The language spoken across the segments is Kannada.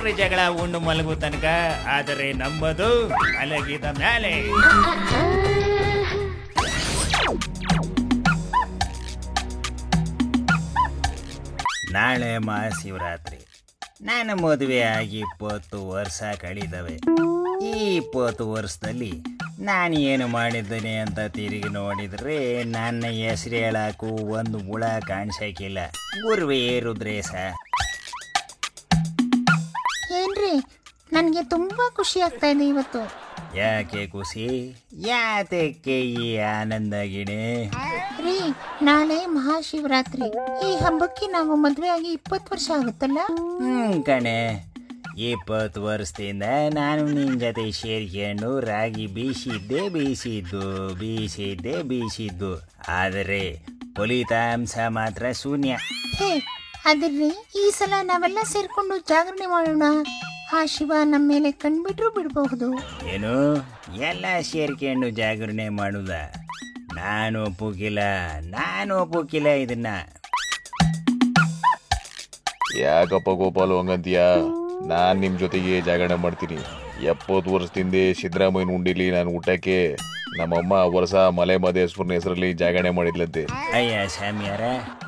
ಏನ್ರಿ ಜಗಳ ಉಂಡು ಮಲಗು ತನಕ, ಆದರೆ ನಂಬದು ಮಲಗಿದ ಮ್ಯಾಲೆ. ನಾಳೆ ಮಹಾಶಿವರಾತ್ರಿ. ನಾನು ಮದುವೆ ಆಗಿ 20 ವರ್ಷ ಕಳೆದವೆ. ಈ 20 ವರ್ಷದಲ್ಲಿ ನಾನು ಏನು ಮಾಡಿದ್ದೇನೆ ಅಂತ ತಿರುಗಿ ನೋಡಿದ್ರೆ ನನ್ನ ಹೆಸರು ಹೇಳಕ್ಕೂ ಒಂದು ಹುಳ ಕಾಣಿಸಕ್ಕಿಲ್ಲ. ಗುರುವೇ ರುದ್ರೇಶ. ಏನ್ರಿ, ನನಗೆ ತುಂಬಾ ಖುಷಿ ಆಗ್ತಾ ಇದೆ ಇವತ್ತು. ಯಾಕೆ ಖುಷಿ? ಯಾತಕ್ಕೆ ಈ ಆನಂದ ಗಿಣೆ? ರೀ, ನಾಳೆ ಮಹಾಶಿವರಾತ್ರಿ. ಈ ಹಬ್ಬಕ್ಕೆ ನಾವು ಮದುವೆ ಆಗಿ 20 ವರ್ಷ ಆಗುತ್ತಲ್ಲ. ಕಣೆ, 20 ವರ್ಷದಿಂದ ನಾನು ನಿನ್ನ ಜೊತೆ ಸೇರ್ಕೊಂಡು ರಾಗಿ ಬೀಸಿದ್ದು ಆದರೆ ಫಲಿತಾಂಶ ಮಾತ್ರ ಶೂನ್ಯ. ಹೇ, ಅದ್ರಿ ಈ ಸಲ ನಾವೆಲ್ಲ ಸೇರ್ಕೊಂಡು ಜಾಗರಣೆ ಮಾಡೋಣ. ಆ ಶಿವ ನಮ್ಮ ಮೇಲೆ ಕಣ್ಬಿಟ್ರು ಬಿಡಬಹುದು. ಏನು, ಎಲ್ಲ ಸೇರ್ಕೊಂಡು ಜಾಗರಣೆ ಮಾಡುದ? ನಾನು ಒಪ್ಪುಕಿಲ್ಲ ಇದನ್ನ. ಯಾಕಪ್ಪ ಗೋಪಾಲು ಹಂಗಂತೀಯ? ನಾನ್ ನಿಮ್ ಜೊತೆಗೆ ಜಾಗರಣೆ ಮಾಡ್ತೀನಿ. 70 ವರ್ಷದಿಂದ ಸಿದ್ದರಾಮಯ್ಯನ ಉಂಡಿಲಿ ನಾನು ಊಟಕ್ಕೆ ನಮ್ಮಮ್ಮ ವರ್ಷ ಮಲೆ ಮಹದೇಶ್ವರನ ಹೆಸರಲ್ಲಿ ಜಾಗರಣೆ ಮಾಡಿದ್ಲಂತೆ. ಅಯ್ಯ ಸ್ವಾಮಿಯಾರ,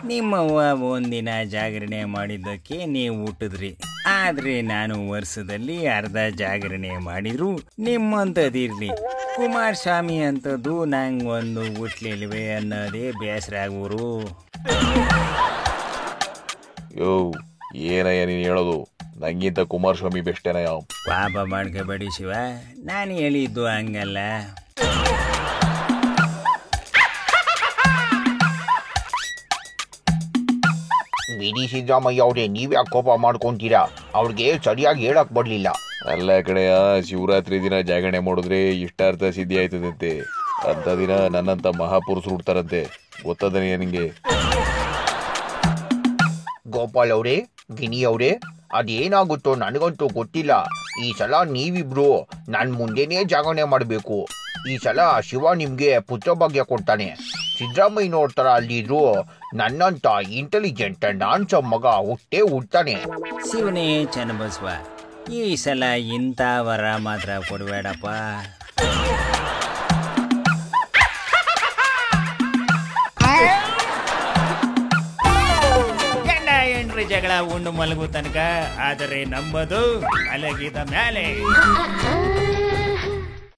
ನಿಮ್ಮವ್ವ ಒಂದಿನ ಜಾಗರಣೆ ಮಾಡಿದ್ದಕ್ಕೆ ನೀವು ಹುಟ್ಟಿದ್ರಿ. ಆದ್ರೆ ನಾನು ವರ್ಷದಲ್ಲಿ ಅರ್ಧ ಜಾಗರಣೆ ಮಾಡಿದ್ರು ನಿಮ್ಮಂತದಿರ್ಲಿ. ಕುಮಾರಸ್ವಾಮಿ ಅಂತದ್ದು ನಂಗೆ ಒಂದು ಹುಟ್ಲಿಲ್ವೇ ಅನ್ನೋದೇ ಬೇಸರ ಆಗೋರು. ಯೋ, ಏನಯ್ಯ ನೀನು ಹೇಳೋದು? ನಂಗಿಂತ ಕುಮಾರಸ್ವಾಮಿ ಬೆಸ್ಟೇನಯ್ಯ. ಪಾಪ ಮಾಡ್ಕೋಬೇಡಿ ಶಿವ, ನಾನು ಹೇಳಿದ್ದು ಹಂಗಲ್ಲ. ಬಿಡಿ ಸಿದ್ದರಾಮಯ್ಯ ಅವ್ರೆ, ನೀವ್ಯಾಕೆ ಕೋಪ ಮಾಡ್ಕೊಂತೀರಾ? ಅವ್ರಿಗೆ ಸರಿಯಾಗಿ ಹೇಳಕ್ ಬರ್ಲಿಲ್ಲ. ಅಲ್ಲ ಕಡೆಯ, ಶಿವರಾತ್ರಿ ದಿನ ಜಾಗರಣೆ ಮಾಡಿದ್ರೆ ಇಷ್ಟಾರ್ಥ ಸಿದ್ಧಿ ಆಯ್ತದಂತೆ. ಅಂತ ದಿನ ನನ್ನಂತ ಮಹಾಪುರುಷರು ಹುಡ್ತಾರಂತೆ. ಗೊತ್ತದನೆಯ ನಿಂಗೆ? ಗೋಪಾಲ್ ಅವ್ರೆ, ಗಿನಿ ಅವ್ರೆ, ಅದೇನಾಗುತ್ತೋ ನನಗಂತೂ ಗೊತ್ತಿಲ್ಲ. ಈ ಸಲ ನೀವಿಬ್ರು ನನ್ ಮುಂದೆನೇ ಜಾಗರಣೆ ಮಾಡಬೇಕು. ಈ ಸಲ ಶಿವ ನಿಮ್ಗೆ ಪುತ್ರ ಭಾಗ್ಯ ಕೊಡ್ತಾನೆ. ಸಿದ್ದರಾಮಯ್ಯನವ್ರ ತರ ಅಲ್ಲಿದ್ರು ನನ್ನಂತ ಇಂಟೆಲಿಜೆಂಟ್ ನಾನ್ಸ ಮಗ ಹುಟ್ತಾನೆ. ಶಿವನೇ ಚನ್ನಬಸವ, ಈ ಸಲ ಇಂಥ ವರ ಮಾತ್ರ ಕೊಡಬೇಡಪ್ಪ. ಗಂಡ ಹೆಂಡ್ರಿ ಜಗಳ ಉಂಡು ಮಲಗು ತನಕ, ಆದರೆ ನಂಬದು ಮಲಗಿದ ಮ್ಯಾಲೆ.